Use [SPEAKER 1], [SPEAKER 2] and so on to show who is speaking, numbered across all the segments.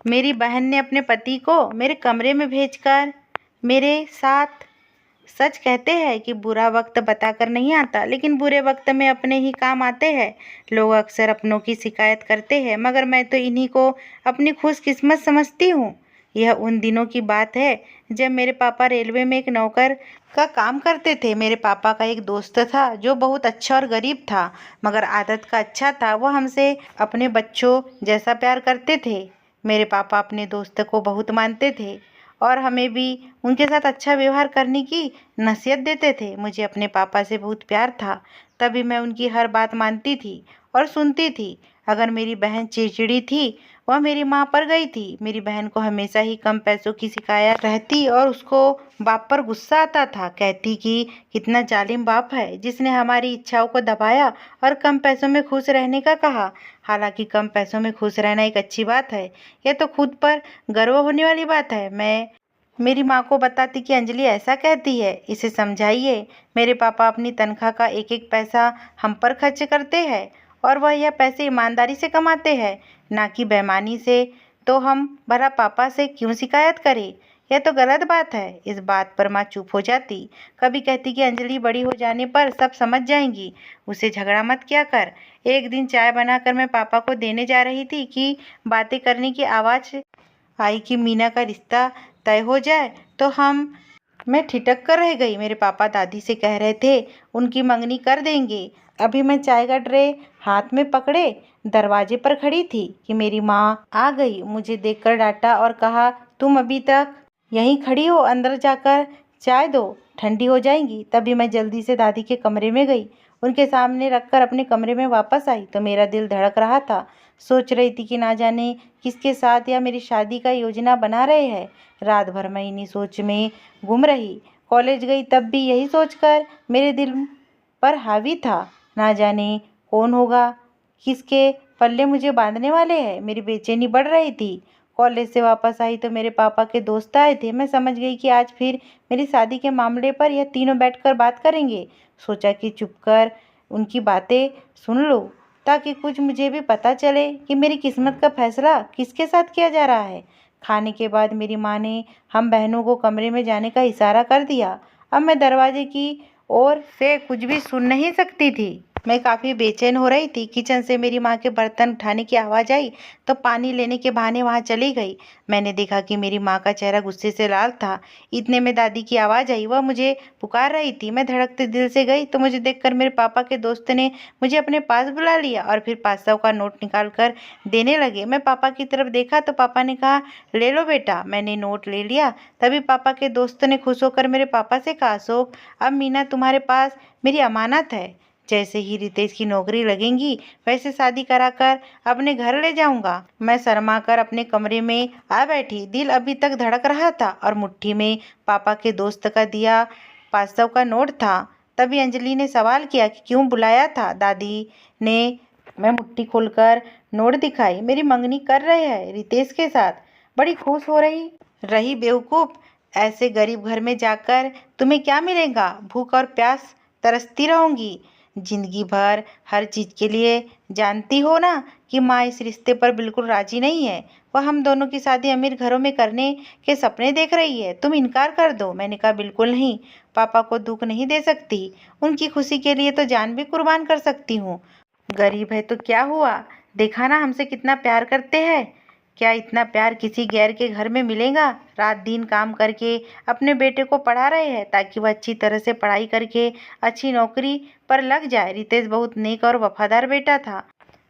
[SPEAKER 1] मेरी बहन ने अपने पति को मेरे कमरे में भेजकर मेरे साथ सच कहते हैं कि बुरा वक्त बताकर नहीं आता, लेकिन बुरे वक्त में अपने ही काम आते हैं। लोग अक्सर अपनों की शिकायत करते हैं, मगर मैं तो इन्हीं को अपनी खुशकिस्मत समझती हूँ। यह उन दिनों की बात है जब मेरे पापा रेलवे में एक नौकर का काम करते थे। मेरे पापा का एक दोस्त था जो बहुत अच्छा और गरीब था, मगर आदत का अच्छा था। वो हमसे अपने बच्चों जैसा प्यार करते थे। मेरे पापा अपने दोस्त को बहुत मानते थे और हमें भी उनके साथ अच्छा व्यवहार करने की नसीहत देते थे। मुझे अपने पापा से बहुत प्यार था, तभी मैं उनकी हर बात मानती थी और सुनती थी। अगर मेरी बहन चिड़चिड़ी थी, वह मेरी माँ पर गई थी। मेरी बहन को हमेशा ही कम पैसों की शिकायत रहती और उसको बाप पर गुस्सा आता था। कहती कि कितना जालिम बाप है जिसने हमारी इच्छाओं को दबाया और कम पैसों में खुश रहने का कहा। हालांकि कम पैसों में खुश रहना एक अच्छी बात है, यह तो खुद पर गर्व होने वाली बात है। मैं मेरी माँ को बताती कि अंजलि ऐसा कहती है, इसे समझाइए। मेरे पापा अपनी तनख्वाह का एक एक पैसा हम पर खर्च करते हैं और वह यह पैसे ईमानदारी से कमाते हैं, ना कि बेईमानी से। तो हम भला पापा से क्यों शिकायत करें? यह तो गलत बात है। इस बात पर माँ चुप हो जाती। कभी कहती कि अंजलि बड़ी हो जाने पर सब समझ जाएंगी, उसे झगड़ा मत किया कर। एक दिन चाय बनाकर मैं पापा को देने जा रही थी कि बातें करने की आवाज़ आई कि मीना का रिश्ता तय हो जाए। तो मैं ठिठक कर रह गई। मेरे पापा दादी से कह रहे थे उनकी मंगनी कर देंगे। अभी मैं चाय का ट्रे हाथ में पकड़े दरवाजे पर खड़ी थी कि मेरी माँ आ गई। मुझे देखकर डांटा और कहा, तुम अभी तक यहीं खड़ी हो, अंदर जाकर चाय दो, ठंडी हो जाएंगी। तभी मैं जल्दी से दादी के कमरे में गई। उनके सामने रखकर अपने कमरे में वापस आई तो मेरा दिल धड़क रहा था। सोच रही थी कि ना जाने किसके साथ या मेरी शादी का योजना बना रहे हैं। रात भर मैं इन्हीं सोच में गुम रही। कॉलेज गई तब भी यही सोचकर मेरे दिल पर हावी था। ना जाने कौन होगा, किसके पल्ले मुझे बांधने वाले हैं। मेरी बेचैनी बढ़ रही थी। कॉलेज से वापस आई तो मेरे पापा के दोस्त आए थे। मैं समझ गई कि आज फिर मेरी शादी के मामले पर यह तीनों बैठकर बात करेंगे। सोचा कि चुप कर उनकी बातें सुन लो, ताकि कुछ मुझे भी पता चले कि मेरी किस्मत का फैसला किसके साथ किया जा रहा है। खाने के बाद मेरी माँ ने हम बहनों को कमरे में जाने का इशारा कर दिया। अब मैं दरवाजे की ओर से कुछ भी सुन नहीं सकती थी। मैं काफ़ी बेचैन हो रही थी। किचन से मेरी माँ के बर्तन उठाने की आवाज़ आई तो पानी लेने के बहाने वहाँ चली गई। मैंने देखा कि मेरी माँ का चेहरा गुस्से से लाल था। इतने में दादी की आवाज़ आई, वह मुझे पुकार रही थी। मैं धड़कते दिल से गई तो मुझे देखकर मेरे पापा के दोस्त ने मुझे अपने पास बुला लिया और फिर 500 का नोट निकाल कर देने लगे। मैं पापा की तरफ देखा तो पापा ने कहा, ले लो बेटा। मैंने नोट ले लिया। तभी पापा के दोस्त ने खुश होकर मेरे पापा से कहा, अशोक, अब मीना तुम्हारे पास मेरी अमानत है। जैसे ही रितेश की नौकरी लगेगी वैसे शादी कराकर अपने घर ले जाऊंगा। मैं शर्मा कर अपने कमरे में आ बैठी। दिल अभी तक धड़क रहा था और मुट्ठी में पापा के दोस्त का दिया 500 का नोट था। तभी अंजलि ने सवाल किया कि क्यों बुलाया था। दादी ने मैं मुट्ठी खोलकर नोट दिखाई। मेरी मंगनी कर रहे हैं रितेश के साथ। बड़ी खुश हो रही बेवकूफ़, ऐसे गरीब घर में जाकर तुम्हें क्या मिलेगा? भूख और प्यास तरसती रहूंगी जिंदगी भर हर चीज़ के लिए। जानती हो ना कि माँ इस रिश्ते पर बिल्कुल राजी नहीं है। वह हम दोनों की शादी अमीर घरों में करने के सपने देख रही है। तुम इनकार कर दो। मैंने कहा, बिल्कुल नहीं। पापा को दुख नहीं दे सकती। उनकी खुशी के लिए तो जान भी कुर्बान कर सकती हूँ। गरीब है तो क्या हुआ? देखा ना हमसे कितना प्यार करते हैं। क्या इतना प्यार किसी गैर के घर में मिलेगा? रात दिन काम करके अपने बेटे को पढ़ा रहे हैं ताकि वह अच्छी तरह से पढ़ाई करके अच्छी नौकरी पर लग जाए। रितेश बहुत नेक और वफादार बेटा था,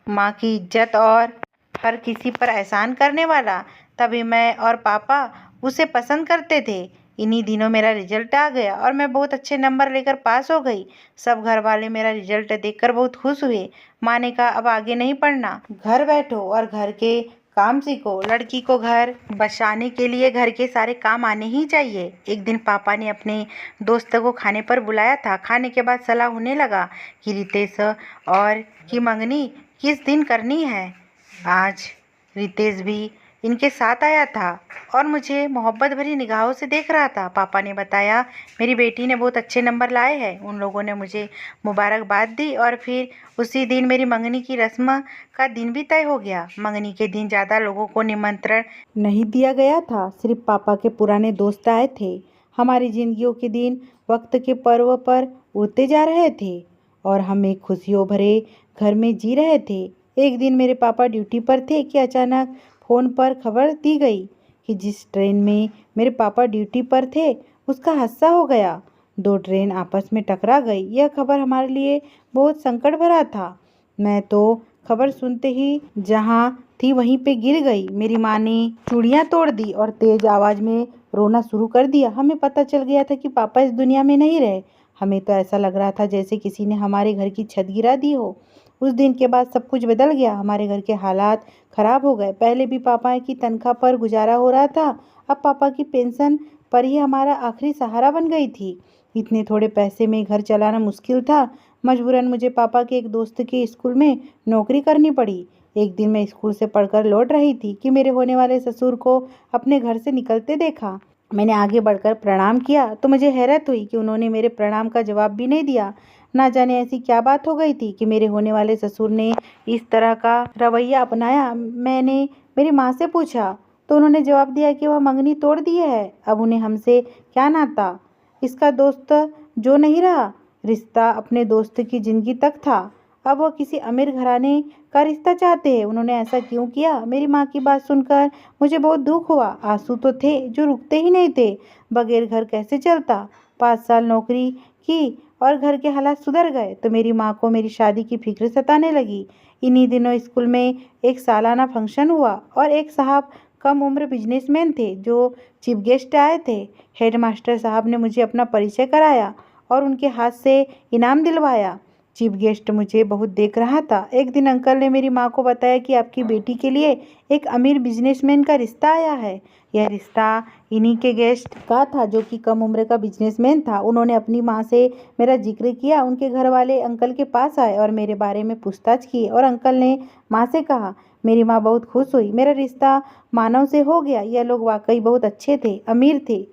[SPEAKER 1] माँ की इज्जत और हर किसी पर एहसान करने वाला। तभी मैं और पापा उसे पसंद करते थे। इन्हीं दिनों मेरा रिजल्ट आ गया और मैं बहुत अच्छे नंबर लेकर पास हो गई। सब घर वाले मेरा रिजल्ट देखकर बहुत खुश हुए। माँ ने कहा, अब आगे नहीं पढ़ना, घर बैठो और घर के काम सीखो। लड़की को घर बसाने के लिए घर के सारे काम आने ही चाहिए। एक दिन पापा ने अपने दोस्त को खाने पर बुलाया था। खाने के बाद सलाह होने लगा कि रितेश और की मंगनी किस दिन करनी है। आज रितेश भी इनके साथ आया था और मुझे मोहब्बत भरी निगाहों से देख रहा था। पापा ने बताया मेरी बेटी ने बहुत अच्छे नंबर लाए हैं। उन लोगों ने मुझे मुबारकबाद दी और फिर उसी दिन मेरी मंगनी की रस्म का दिन भी तय हो गया। मंगनी के दिन ज़्यादा लोगों को निमंत्रण नहीं दिया गया था, सिर्फ पापा के पुराने दोस्त आए थे। हमारी जिंदगियों के दिन वक्त के पर्व पर उड़ते जा रहे थे और हम एक खुशियों भरे घर में जी रहे थे। एक दिन मेरे पापा ड्यूटी पर थे कि अचानक फ़ोन पर खबर दी गई कि जिस ट्रेन में मेरे पापा ड्यूटी पर थे उसका हादसा हो गया। 2 ट्रेन आपस में टकरा गई। यह खबर हमारे लिए बहुत संकट भरा था। मैं तो खबर सुनते ही जहाँ थी वहीं पे गिर गई। मेरी माँ ने चूड़ियाँ तोड़ दी और तेज आवाज़ में रोना शुरू कर दिया। हमें पता चल गया था कि पापा इस दुनिया में नहीं रहे। हमें तो ऐसा लग रहा था जैसे किसी ने हमारे घर की छत गिरा दी हो। उस दिन के बाद सब कुछ बदल गया। हमारे घर के हालात खराब हो गए। पहले भी पापा की तनख्वाह पर गुजारा हो रहा था, अब पापा की पेंशन पर ही हमारा आखिरी सहारा बन गई थी। इतने थोड़े पैसे में घर चलाना मुश्किल था। मजबूरन मुझे पापा के एक दोस्त के स्कूल में नौकरी करनी पड़ी। एक दिन मैं स्कूल से पढ़कर लौट रही थी कि मेरे होने वाले ससुर को अपने घर से निकलते देखा। मैंने आगे बढ़कर प्रणाम किया तो मुझे हैरत हुई कि उन्होंने मेरे प्रणाम का जवाब भी नहीं दिया। ना जाने ऐसी क्या बात हो गई थी कि मेरे होने वाले ससुर ने इस तरह का रवैया अपनाया। मैंने मेरी माँ से पूछा तो उन्होंने जवाब दिया कि वह मंगनी तोड़ दिए है। अब उन्हें हमसे क्या नाता। इसका दोस्त जो नहीं रहा, रिश्ता अपने दोस्त की जिंदगी तक था। अब वह किसी अमीर घराने का रिश्ता चाहते हैं। उन्होंने ऐसा क्यों किया। मेरी माँ की बात सुनकर मुझे बहुत दुख हुआ। आंसू तो थे जो रुकते ही नहीं थे। बगैर घर कैसे चलता। 5 साल नौकरी की और घर के हालात सुधर गए तो मेरी माँ को मेरी शादी की फिक्र सताने लगी। इन्हीं दिनों स्कूल में एक सालाना फंक्शन हुआ और एक साहब कम उम्र बिजनेसमैन थे जो चीफ गेस्ट आए थे। हेडमास्टर साहब ने मुझे अपना परिचय कराया और उनके हाथ से इनाम दिलवाया। चीफ गेस्ट मुझे बहुत देख रहा था। एक दिन अंकल ने मेरी माँ को बताया कि आपकी बेटी के लिए एक अमीर बिजनेसमैन का रिश्ता आया है। यह रिश्ता इन्हीं के गेस्ट का था जो कि कम उम्र का बिजनेसमैन था। उन्होंने अपनी माँ से मेरा जिक्र किया। उनके घर वाले अंकल के पास आए और मेरे बारे में पूछताछ की और अंकल ने माँ से कहा। मेरी माँ बहुत खुश हुई। मेरा रिश्ता मानव से हो गया। यह लोग वाकई बहुत अच्छे थे, अमीर थे,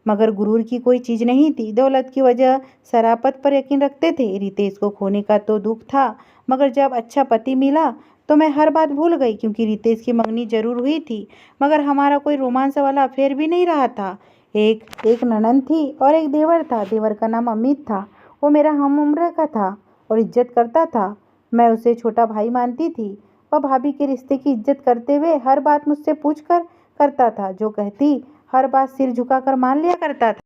[SPEAKER 1] मगर गुरूर की कोई चीज़ नहीं थी। दौलत की वजह शराफत पर यकीन रखते थे। रितेश को खोने का तो दुख था, मगर जब अच्छा पति मिला तो मैं हर बात भूल गई क्योंकि रितेश की मंगनी जरूर हुई थी, मगर हमारा कोई रोमांस वाला अफेयर भी नहीं रहा था। एक ननद थी और एक देवर था। देवर का नाम अमित था। वो मेरा हम उम्र का था और इज्जत करता था। मैं उसे छोटा भाई मानती थी। वह भाभी के रिश्ते की इज्जत करते हुए हर बात मुझसे पूछ कर करता था। जो कहती हर बात सिर झुकाकर मान लिया करता था।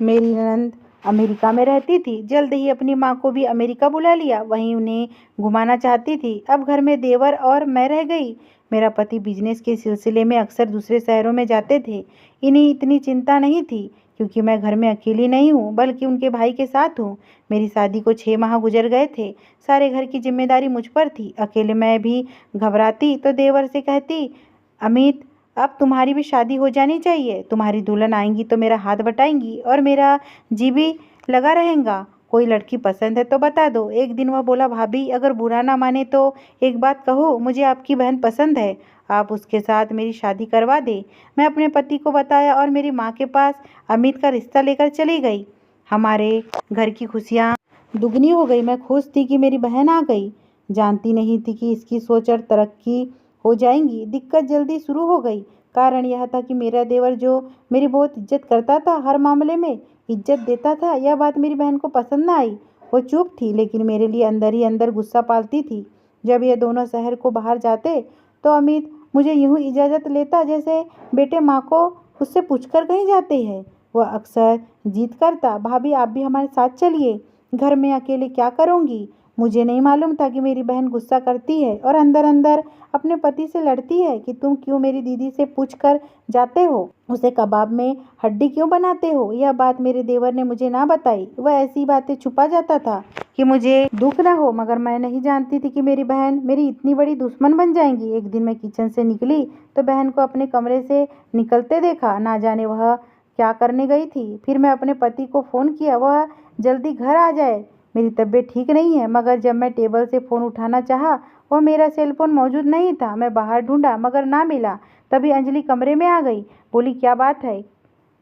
[SPEAKER 1] मेरी ननद अमेरिका में रहती थी। जल्द ही अपनी माँ को भी अमेरिका बुला लिया। वहीं उन्हें घुमाना चाहती थी। अब घर में देवर और मैं रह गई। मेरा पति बिजनेस के सिलसिले में अक्सर दूसरे शहरों में जाते थे। इन्हें इतनी चिंता नहीं थी क्योंकि मैं घर में अकेली नहीं हूँ बल्कि उनके भाई के साथ हूँ। मेरी शादी को 6 माह गुजर गए थे। सारे घर की जिम्मेदारी मुझ पर थी। अकेले मैं भी घबराती तो देवर से कहती, अमित अब तुम्हारी भी शादी हो जानी चाहिए। तुम्हारी दुल्हन आएंगी तो मेरा हाथ बटाएंगी और मेरा जी भी लगा रहेगा। कोई लड़की पसंद है तो बता दो। एक दिन वह बोला, भाभी अगर बुरा ना माने तो एक बात कहो, मुझे आपकी बहन पसंद है। आप उसके साथ मेरी शादी करवा दें। मैं अपने पति को बताया और मेरी माँ के पास अमित का रिश्ता लेकर चली गई। हमारे घर की खुशियाँ दुगनी हो गई। मैं खुश थी कि मेरी बहन आ गई। जानती नहीं थी कि इसकी सोच और तरक्की हो जाएंगी। दिक्कत जल्दी शुरू हो गई। कारण यह था कि मेरा देवर जो मेरी बहुत इज्जत करता था, हर मामले में इज्जत देता था, यह बात मेरी बहन को पसंद ना आई। वो चुप थी लेकिन मेरे लिए अंदर ही अंदर गुस्सा पालती थी। जब ये दोनों शहर को बाहर जाते तो अमित मुझे यूं इजाज़त लेता जैसे बेटे माँ को उससे पूछकर कहीं जाते हैं। वह अक्सर जिद करता, भाभी आप भी हमारे साथ चलिए। घर में अकेले क्या करूँगी। मुझे नहीं मालूम था कि मेरी बहन गुस्सा करती है और अंदर अंदर अपने पति से लड़ती है कि तुम क्यों मेरी दीदी से पूछ कर जाते हो, उसे कबाब में हड्डी क्यों बनाते हो। यह बात मेरे देवर ने मुझे ना बताई। वह ऐसी बातें छुपा जाता था कि मुझे दुख ना हो, मगर मैं नहीं जानती थी कि मेरी बहन मेरी इतनी बड़ी दुश्मन बन जाएंगी। एक दिन मैं किचन से निकली तो बहन को अपने कमरे से निकलते देखा। ना जाने वह क्या करने गई थी। फिर मैं अपने पति को फ़ोन किया, वह जल्दी घर आ जाए, मेरी तबीयत ठीक नहीं है। मगर जब मैं टेबल से फ़ोन उठाना चाहा, वो मेरा सेलफोन मौजूद नहीं था। मैं बाहर ढूंढा मगर ना मिला। तभी अंजलि कमरे में आ गई। बोली, क्या बात है,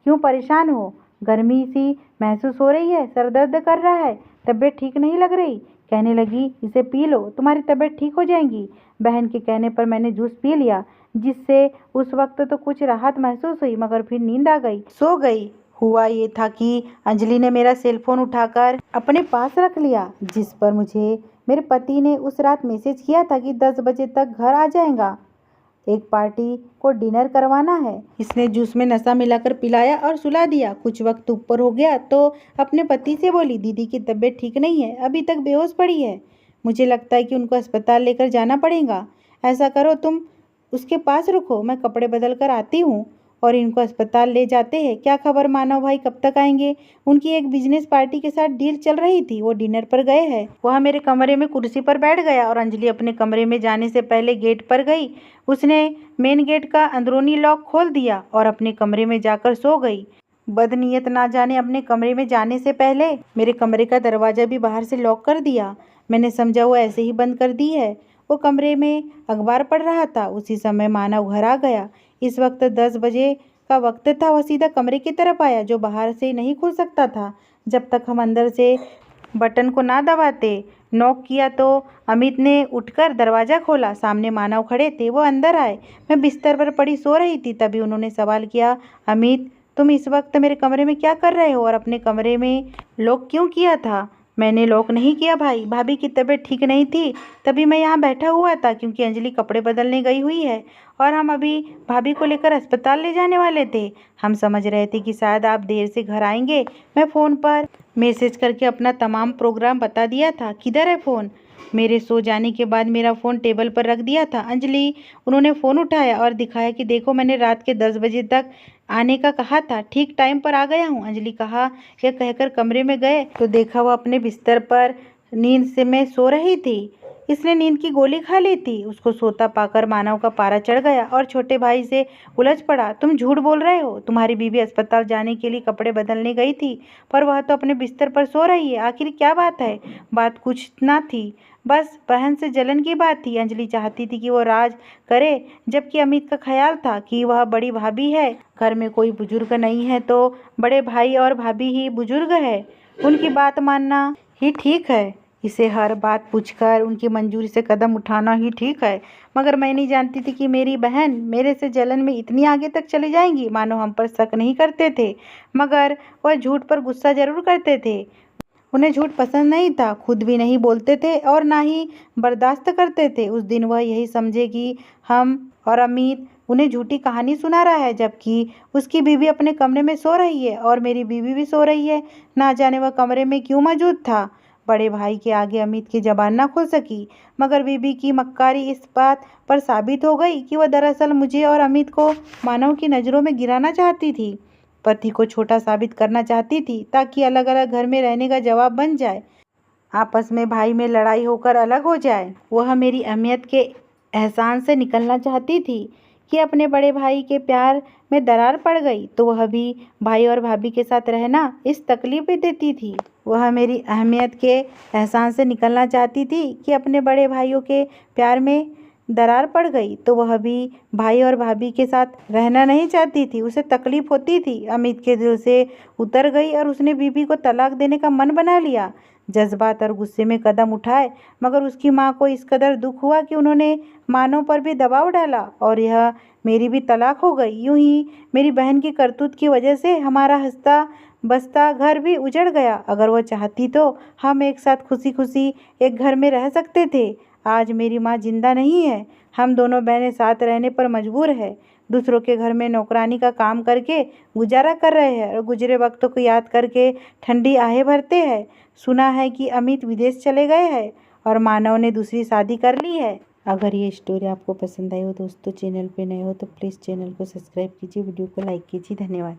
[SPEAKER 1] क्यों परेशान हो? गर्मी सी महसूस हो रही है, सर दर्द कर रहा है, तबीयत ठीक नहीं लग रही। कहने लगी, इसे पी लो, तुम्हारी तबीयत ठीक हो जाएगी। बहन के कहने पर मैंने जूस पी लिया, जिससे उस वक्त तो कुछ राहत महसूस हुई, मगर फिर नींद आ गई, सो गई। हुआ ये था कि अंजलि ने मेरा सेलफोन उठाकर अपने पास रख लिया, जिस पर मुझे मेरे पति ने उस रात मैसेज किया था कि 10 बजे तक घर आ जाएगा, एक पार्टी को डिनर करवाना है। इसने जूस में नशा मिलाकर पिलाया और सुला दिया। कुछ वक्त ऊपर हो गया तो अपने पति से बोली, दीदी की तबीयत ठीक नहीं है, अभी तक बेहोश पड़ी है, मुझे लगता है कि उनको अस्पताल लेकर जाना पड़ेगा। ऐसा करो, तुम उसके पास रुको, मैं कपड़े बदल कर आती हूँ और इनको अस्पताल ले जाते हैं। क्या खबर मानव भाई कब तक आएंगे? उनकी एक बिजनेस पार्टी के साथ डील चल रही थी, वो डिनर पर गए हैं। वह मेरे कमरे में कुर्सी पर बैठ गया और अंजलि अपने कमरे में जाने से पहले गेट पर गई। उसने मेन गेट का अंदरूनी लॉक खोल दिया और अपने कमरे में जाकर सो गई। बदनीयत ना जाने अपने कमरे में जाने से पहले मेरे कमरे का दरवाजा भी बाहर से लॉक कर दिया। मैंने समझा वो ऐसे ही बंद कर दी है। वो कमरे में अखबार पढ़ रहा था। उसी समय मानव घर आ गया। इस वक्त 10 बजे का वक्त था। वह सीधा कमरे की तरफ आया, जो बाहर से नहीं खुल सकता था जब तक हम अंदर से बटन को ना दबाते। नॉक किया तो अमित ने उठकर दरवाज़ा खोला। सामने मानव खड़े थे। वो अंदर आए। मैं बिस्तर पर पड़ी सो रही थी। तभी उन्होंने सवाल किया, अमित, तुम इस वक्त मेरे कमरे में क्या कर रहे हो और अपने कमरे में लॉक क्यों किया था? मैंने लॉक नहीं किया भाई, भाभी की तबीयत ठीक नहीं थी, तभी मैं यहाँ बैठा हुआ था, क्योंकि अंजलि कपड़े बदलने गई हुई है और हम अभी भाभी को लेकर अस्पताल ले जाने वाले थे। हम समझ रहे थे कि शायद आप देर से घर आएंगे। मैं फ़ोन पर मैसेज करके अपना तमाम प्रोग्राम बता दिया था। किधर है फ़ोन? मेरे सो जाने के बाद मेरा फ़ोन टेबल पर रख दिया था। अंजलि, उन्होंने फ़ोन उठाया और दिखाया कि देखो, मैंने रात के 10 बजे तक आने का कहा था, ठीक टाइम पर आ गया हूँ। अंजलि कहा, यह कहकर कमरे में गए तो देखा वो अपने बिस्तर पर नींद से मैं सो रही थी। इसने नींद की गोली खा ली थी। उसको सोता पाकर मानव का पारा चढ़ गया और छोटे भाई से उलझ पड़ा। तुम झूठ बोल रहे हो, तुम्हारी बीवी अस्पताल जाने के लिए कपड़े बदलने गई थी, पर वह तो अपने बिस्तर पर सो रही है। आखिर क्या बात है? बात कुछ ना थी, बस बहन से जलन की बात थी। अंजलि चाहती थी कि वो राज करे, जबकि अमित का ख्याल था कि वह बड़ी भाभी है, घर में कोई बुजुर्ग नहीं है तो बड़े भाई और भाभी ही बुजुर्ग है, उनकी बात मानना ही ठीक है। इसे हर बात पूछकर उनकी मंजूरी से कदम उठाना ही ठीक है। मगर मैं नहीं जानती थी कि मेरी बहन मेरे से जलन में इतनी आगे तक चली जाएंगी। मानो हम पर शक नहीं करते थे, मगर वह झूठ पर गुस्सा जरूर करते थे। उन्हें झूठ पसंद नहीं था, खुद भी नहीं बोलते थे और ना ही बर्दाश्त करते थे। उस दिन वह यही समझे कि हम और अमित उन्हें झूठी कहानी सुना रहा है, जबकि उसकी बीवी अपने कमरे में सो रही है और मेरी बीवी भी सो रही है। ना जाने वह कमरे में क्यों मौजूद था। बड़े भाई के आगे अमित की जबान ना खुल सकी, मगर बीबी की मक्कारी इस बात पर साबित हो गई कि वह दरअसल मुझे और अमित को मानव की नज़रों में गिराना चाहती थी। पति को छोटा साबित करना चाहती थी, ताकि अलग अलग घर में रहने का जवाब बन जाए, आपस में भाई में लड़ाई होकर अलग हो जाए। वह मेरी अहमियत के एहसान से निकलना चाहती थी कि अपने बड़े भाई के प्यार में दरार पड़ गई तो वह भी भाई और भाभी के साथ रहना इस तकलीफ भी देती थी। वह मेरी अहमियत के एहसान से निकलना चाहती थी कि अपने बड़े भाइयों के प्यार में दरार पड़ गई तो वह भी भाई और भाभी के साथ रहना नहीं चाहती थी। उसे तकलीफ होती थी। अमित के दिल से उतर गई और उसने बीबी को तलाक देने का मन बना लिया। जज्बात और गुस्से में कदम उठाए, मगर उसकी माँ को इस कदर दुख हुआ कि उन्होंने मानव पर भी दबाव डाला और यह मेरी भी तलाक हो गई। यूं ही मेरी बहन की करतूत की वजह से हमारा हंसता बसता घर भी उजड़ गया। अगर वह चाहती तो हम एक साथ खुशी खुशी एक घर में रह सकते थे। आज मेरी माँ जिंदा नहीं है। हम दोनों बहनें साथ रहने पर मजबूर है। दूसरों के घर में नौकरानी का काम करके गुजारा कर रहे हैं और गुजरे वक्तों को याद करके ठंडी आहें भरते हैं। सुना है कि अमित विदेश चले गए हैं और मानव ने दूसरी शादी कर ली है। अगर ये स्टोरी आपको पसंद आई हो दोस्तों, चैनल पे नए हो तो प्लीज़ चैनल को सब्सक्राइब कीजिए, वीडियो को लाइक कीजिए। धन्यवाद।